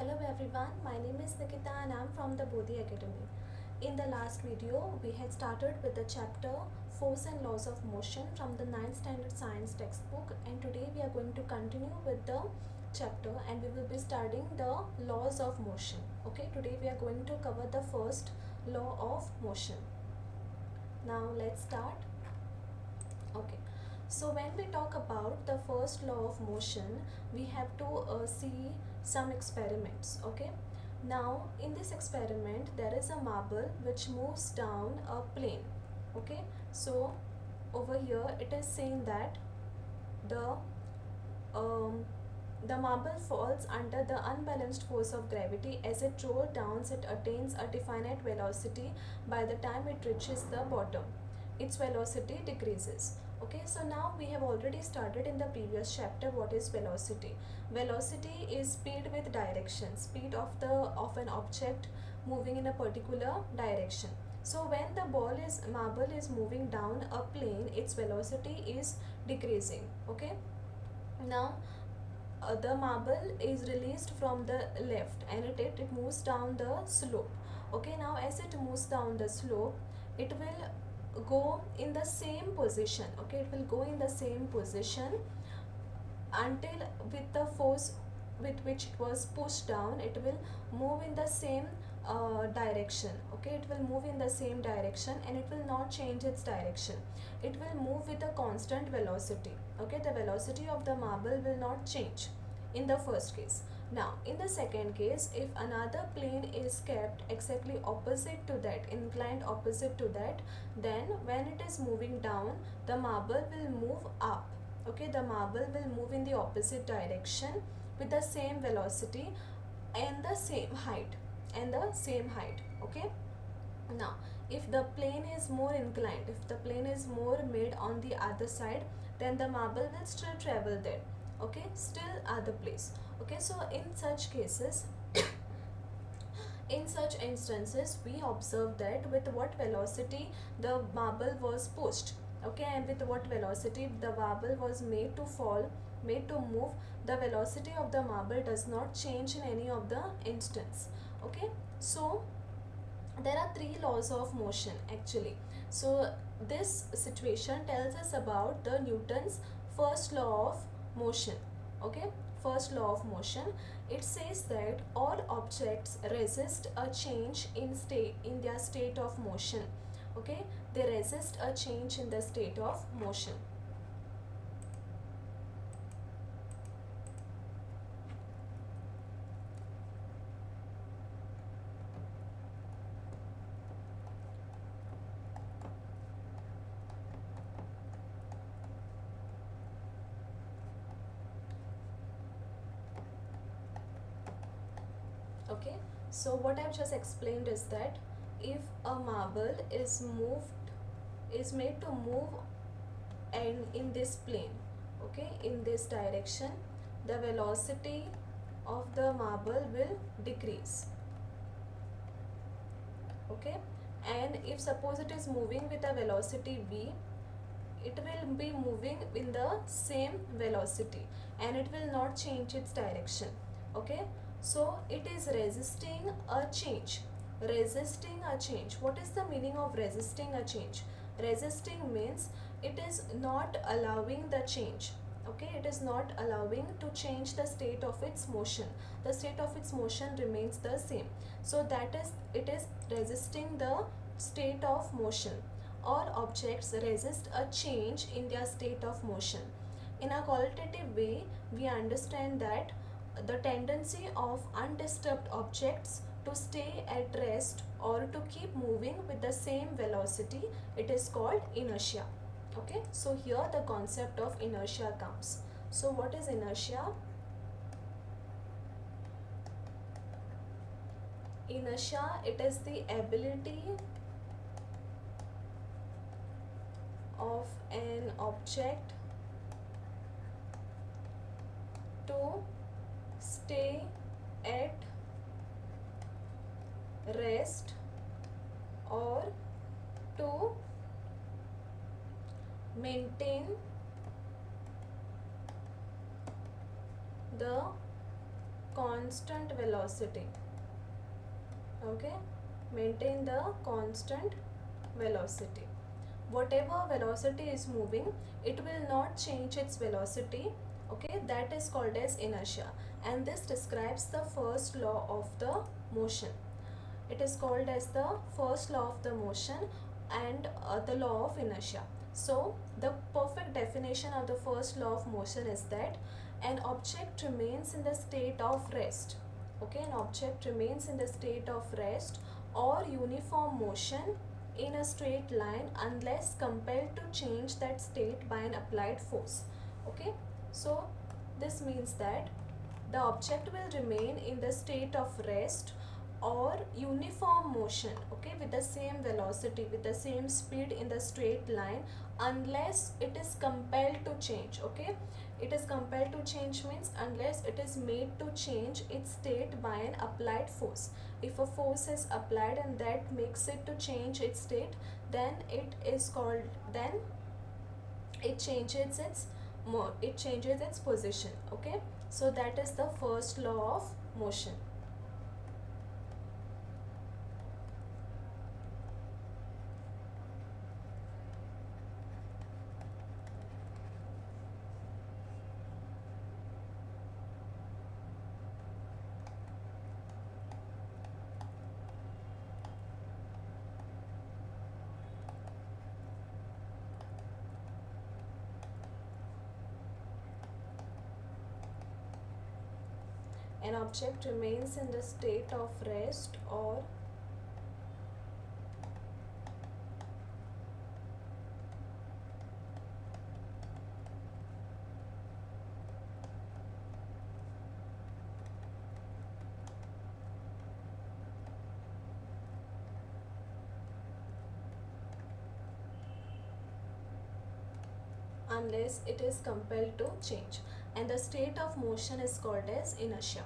Hello everyone, my name is Nikita and I am from the Bodhi Academy. In the last video, we had started with the chapter Force and Laws of Motion from the 9th Standard Science textbook, and today we are going to continue with the chapter and we will be studying the laws of motion. Okay, today we are going to cover the first law of motion. Now let's start. Okay, so when we talk about the first law of motion, we have to see some experiments. Okay, now in this experiment there is a marble which moves down a plane. Okay, so over here it is saying that the um, the marble falls under the unbalanced force of gravity. As it rolls down, it attains a definite velocity. By the time it reaches the bottom, its velocity decreases. Okay, so now we have already started in the previous chapter what is velocity. Velocity is speed with direction, speed of an object moving in a particular direction. So when the marble is moving down a plane, its velocity is decreasing. Okay, now the marble is released from the left and it moves down the slope. Okay, now as it moves down the slope, it will go in the same position. Okay, it will go in the same position until with the force with which it was pushed down, it will move in the same direction. Okay, it will move in the same direction and it will not change its direction. It will move with a constant velocity. Okay, the velocity of the marble will not change in the first case. Now in the second case, if another plane is kept exactly opposite to that, inclined opposite to that, then when it is moving down, the marble will move up. Okay, the marble will move in the opposite direction with the same velocity and the same height okay. Now if the plane is more inclined, if the plane is more made on the other side, then the marble will still travel there. Okay, still other place. Okay, so in such cases, in such instances, we observe that with what velocity the marble was pushed. Okay, and with what velocity the marble was made to fall, made to move, the velocity of the marble does not change in any of the instance. Okay, so there are three laws of motion actually. So this situation tells us about the Newton's first law of motion. Okay, first law of motion, it says that all objects resist a change in their state of motion. Okay, they resist a change in the state of motion. Okay, so what I've just explained is that if a marble is made to move and in this plane, okay, in this direction, the velocity of the marble will decrease. Okay, and if suppose it is moving with a velocity v, it will be moving in the same velocity and it will not change its direction. Okay, so it is resisting a change. Resisting a change, what is the meaning of resisting a change? Resisting means it is not allowing the change. Okay, it is not allowing to change the state of its motion. The state of its motion remains the same. So that is, it is resisting the state of motion. All objects resist a change in their state of motion. In a qualitative way, we understand that the tendency of undisturbed objects to stay at rest or to keep moving with the same velocity, it is called inertia. Okay, so here the concept of inertia comes. So what is inertia? Inertia, it is the ability of an object to stay at rest or to maintain the constant velocity. Okay, maintain the constant velocity. Whatever velocity is moving, it will not change its velocity. Okay, that is called as inertia, and this describes the first law of the motion. It is called as the first law of the motion and the law of inertia. So the perfect definition of the first law of motion is that an object remains in the state of rest. Okay, an object remains in the state of rest or uniform motion in a straight line unless compelled to change that state by an applied force. Okay, so this means that the object will remain in the state of rest or uniform motion, okay, with the same velocity, with the same speed in the straight line unless it is compelled to change. Okay, it is compelled to change means unless it is made to change its state by an applied force. If a force is applied and that makes it to change its state, then it is called, then it changes its position. Okay, so that is the first law of motion. An object remains in the state of rest or unless it is compelled to change, and the state of motion is called as inertia.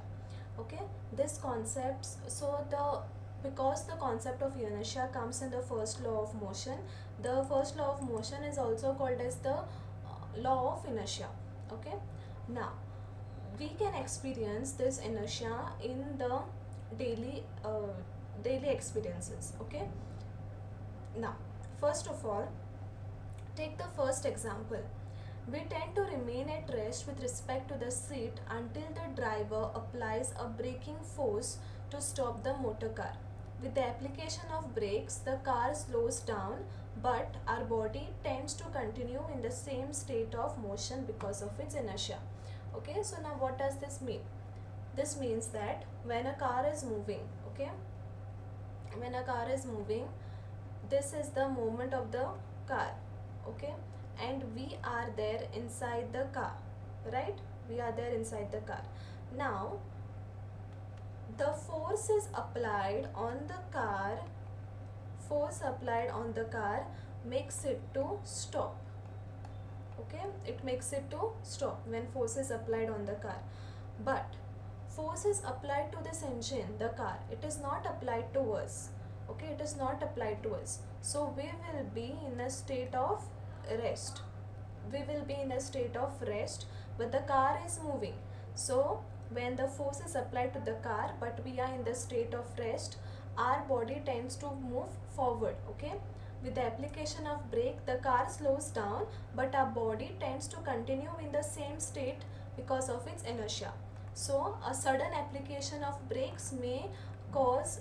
Okay, this concepts, so the because the concept of inertia comes in the first law of motion, the first law of motion is also called as the law of inertia. Okay, now we can experience this inertia in the daily experiences. Okay, now first of all, take the first example. We tend to remain at rest with respect to the seat until the driver applies a braking force to stop the motor car. With the application of brakes, the car slows down, but our body tends to continue in the same state of motion because of its inertia. Okay, so now what does this mean? This means that when a car is moving, okay, when a car is moving, this is the movement of the car. Okay, and we are there inside the car, right? We are there inside the car. Now the force is applied on the car, force applied on the car makes it to stop. Okay, it makes it to stop when force is applied on the car, but force is applied to this engine, the car, it is not applied to us. Okay, it is not applied to us, so we will be in a state of rest. We will be in a state of rest, but the car is moving. So when the force is applied to the car but we are in the state of rest, our body tends to move forward. Okay, with the application of brake, the car slows down, but our body tends to continue in the same state because of its inertia. So a sudden application of brakes may cause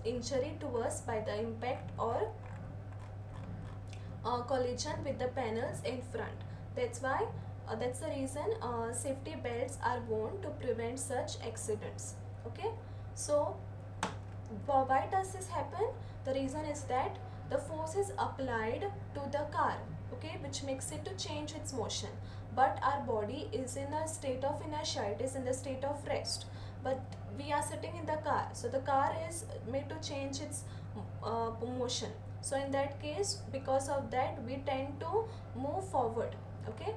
injury to us by the impact or collision with the panels in front. That's why, that's the reason safety belts are worn to prevent such accidents. Okay, so why does this happen? The reason is that the force is applied to the car, okay, which makes it to change its motion, but our body is in a state of inertia, it is in the state of rest, but we are sitting in the car, so the car is made to change its motion. So in that case, because of that, we tend to move forward. Okay,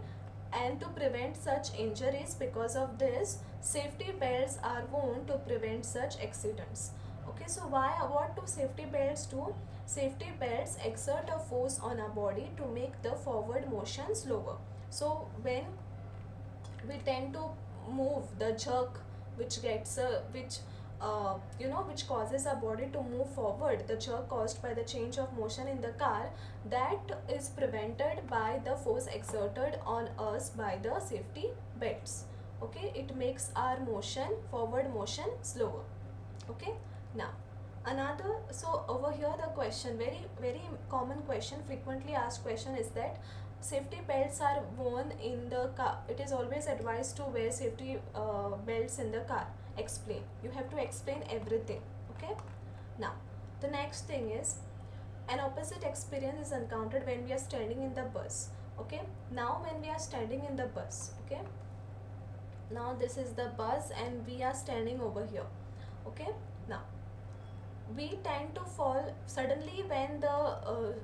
and to prevent such injuries, because of this, safety belts are worn to prevent such accidents. Okay, so what do safety belts do? Safety belts exert a force on our body to make the forward motion slower. So when we tend to move, the jerk which gets which causes our body to move forward, the jerk caused by the change of motion in the car, that is prevented by the force exerted on us by the safety belts. Okay, it makes our motion, forward motion, slower. Okay, now another, so over here the question, very common question, frequently asked question is that safety belts are worn in the car. It is always advised to wear safety belts in the car. Explain, you have to explain everything. Okay, now the next thing is, an opposite experience is encountered when we are standing in the bus. Okay, now when we are standing in the bus, okay, now this is the bus and we are standing over here. Okay, now we tend to fall suddenly when the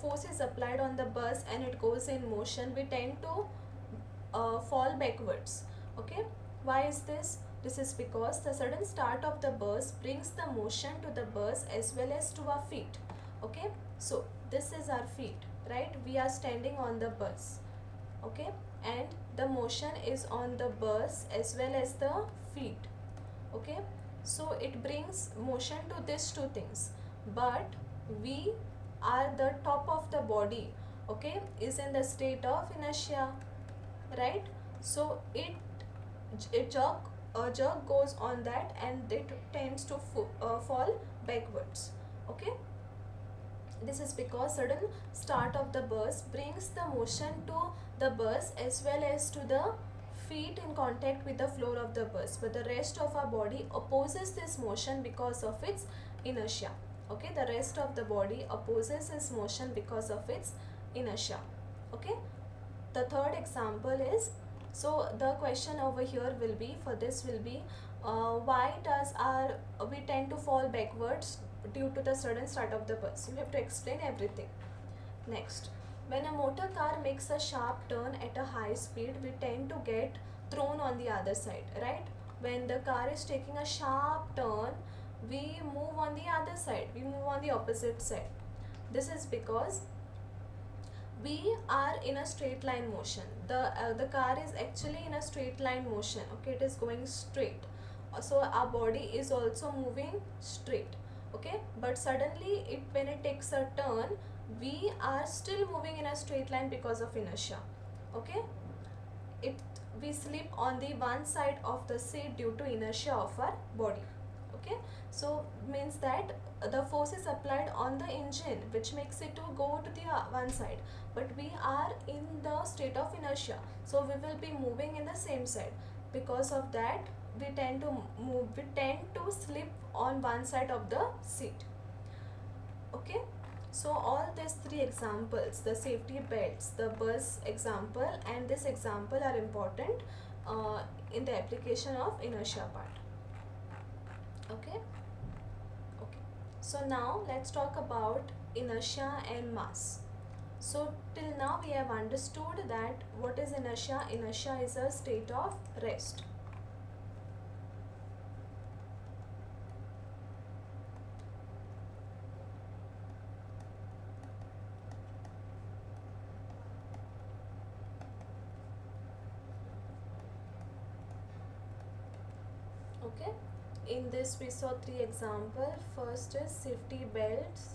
force is applied on the bus and it goes in motion. We tend to fall backwards. Okay, why is this? This is because the sudden start of the bus brings the motion to the bus as well as to our feet. Okay, so this is our feet, right? We are standing on the bus. Okay, and the motion is on the bus as well as the feet. Okay, so it brings motion to these two things, but we are the top of the body, okay, is in the state of inertia, right? So it jerk goes on that and it tends to fall backwards. Okay, this is because sudden start of the bus brings the motion to the bus as well as to the feet in contact with the floor of the bus, but the rest of our body opposes this motion because of its inertia. Okay, the rest of the body opposes this motion because of its inertia. Okay, the third example is, so the question over here will be, for this will be, why does we tend to fall backwards due to the sudden start of the bus? You have to explain everything. Next, when a motor car makes a sharp turn at a high speed, we tend to get thrown on the other side, right? When the car is taking a sharp turn, we move on the other side, we move on the opposite side. This is because we are in a straight line motion. The car is actually in a straight line motion. Okay, it is going straight, so our body is also moving straight. Okay, but suddenly when it takes a turn, we are still moving in a straight line because of inertia. Okay, we slip on the one side of the seat due to inertia of our body. Okay, so means that the force is applied on the engine which makes it to go to the one side, but we are in the state of inertia, so we will be moving in the same side. Because of that, we tend to slip on one side of the seat. Okay, so all these three examples, the safety belts, the bus example and this example, are important in the application of inertia part. Okay, so now let's talk about inertia and mass. So till now we have understood that what is inertia. Inertia is a state of rest. Okay, in this we saw three examples. First is safety belts,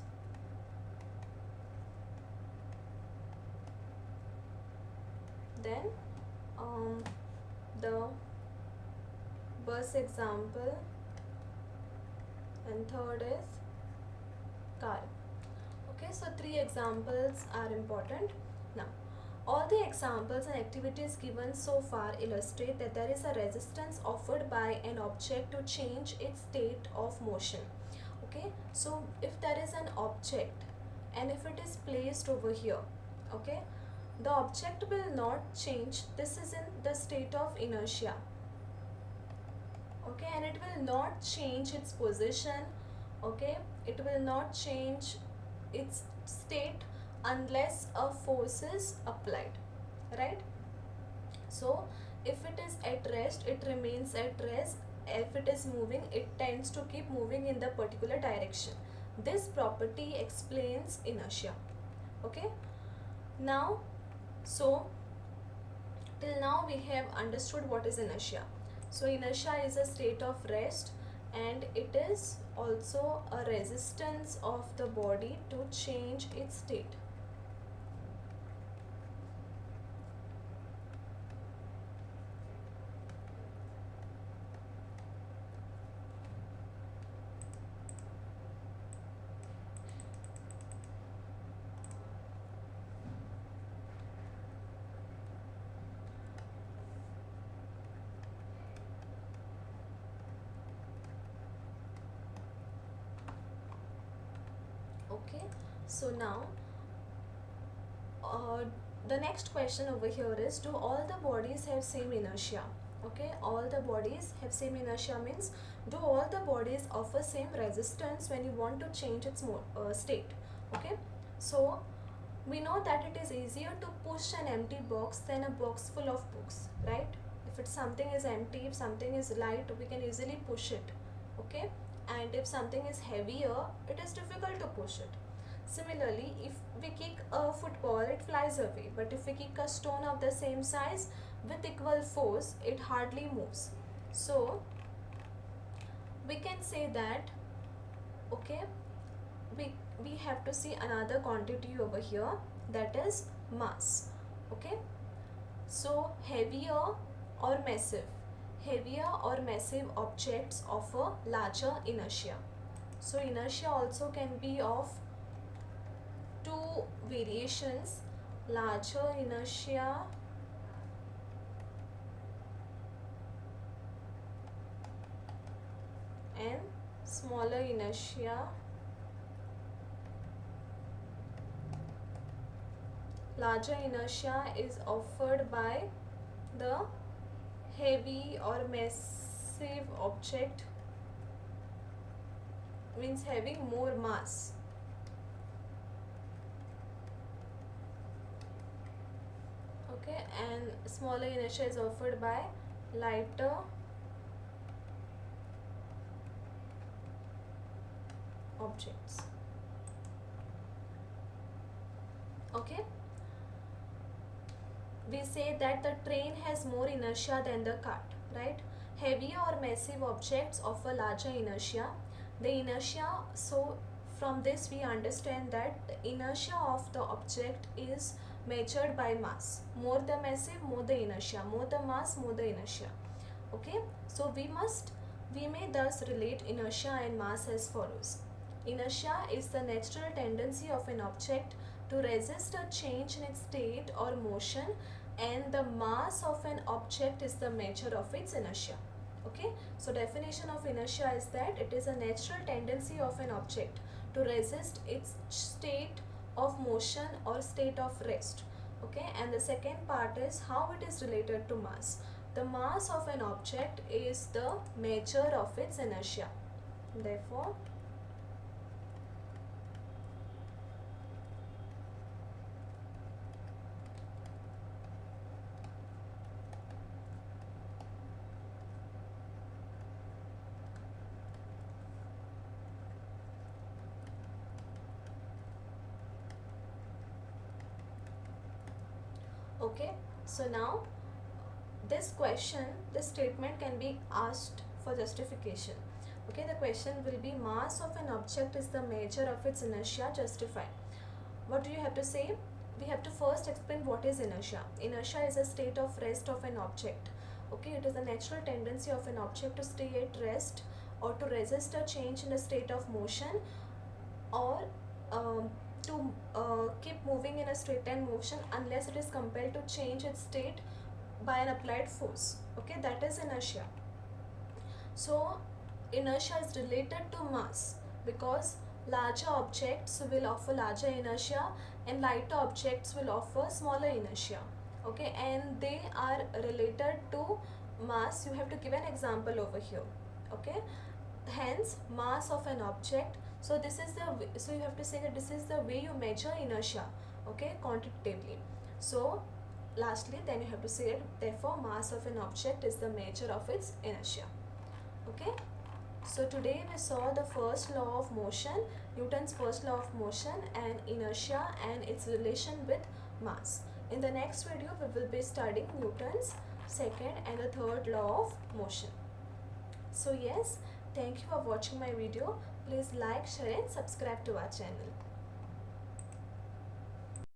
then the bus example, and third is car. Okay, so three examples are important. Now, all the examples and activities given so far illustrate that there is a resistance offered by an object to change its state of motion. Okay, so if there is an object and if it is placed over here, okay, the object will not change. This is in the state of inertia. Okay, and it will not change its position. Okay, it will not change its state unless a force is applied, right? So if it is at rest, it remains at rest. If it is moving, it tends to keep moving in the particular direction. This property explains inertia. Okay, now, so till now we have understood what is inertia. So inertia is a state of rest, and it is also a resistance of the body to change its state. Okay, so now uh, the next question over here is, do all the bodies have same inertia? Okay, all the bodies have same inertia means, do all the bodies offer same resistance when you want to change its state? Okay, so we know that it is easier to push an empty box than a box full of books, right? If it's something is empty, if something is light, we can easily push it. Okay, and if something is heavier, it is difficult to push it. Similarly, if we kick a football, it flies away, but if we kick a stone of the same size with equal force, it hardly moves. So we can say that, okay, we we have to see another quantity over here, that is mass. Okay, so heavier or massive objects offer larger inertia. So inertia also can be of two variations, larger inertia and smaller inertia. Larger inertia is offered by the heavy or massive object, means having more mass. Okay, and smaller inertia is offered by lighter objects. Okay, we say that the train has more inertia than the cart, right? Heavier or massive objects offer larger inertia. The inertia, so from this we understand that the inertia of the object is measured by mass. More the massive, more the inertia. More the mass, more the inertia. Okay, so we may thus relate inertia and mass as follows. Inertia is the natural tendency of an object to resist a change in its state or motion, and the mass of an object is the measure of its inertia. Okay, so definition of inertia is that it is a natural tendency of an object to resist its state of motion or state of rest. Okay, and the second part is how it is related to mass. The mass of an object is the measure of its inertia. Therefore, okay, so now this statement can be asked for justification. Okay, the question will be, mass of an object is the measure of its inertia, justify. What do you have to say? We have to first explain what is inertia. Inertia is a state of rest of an object. Okay, it is a natural tendency of an object to stay at rest or to resist a change in a state of motion, or to keep moving in a straight line motion unless it is compelled to change its state by an applied force. Okay, that is inertia. So inertia is related to mass because larger objects will offer larger inertia and lighter objects will offer smaller inertia. Okay, and they are related to mass. You have to give an example over here. Okay, hence mass of an object. So this is the, so you have to say that this is the way you measure inertia. Okay, quantitatively. So lastly, then you have to say that therefore mass of an object is the measure of its inertia. Okay, so today we saw the first law of motion, Newton's first law of motion, and inertia and its relation with mass. In the next video we will be studying Newton's second and the third law of motion. So yes, thank you for watching my video. Please like, share and subscribe to our channel.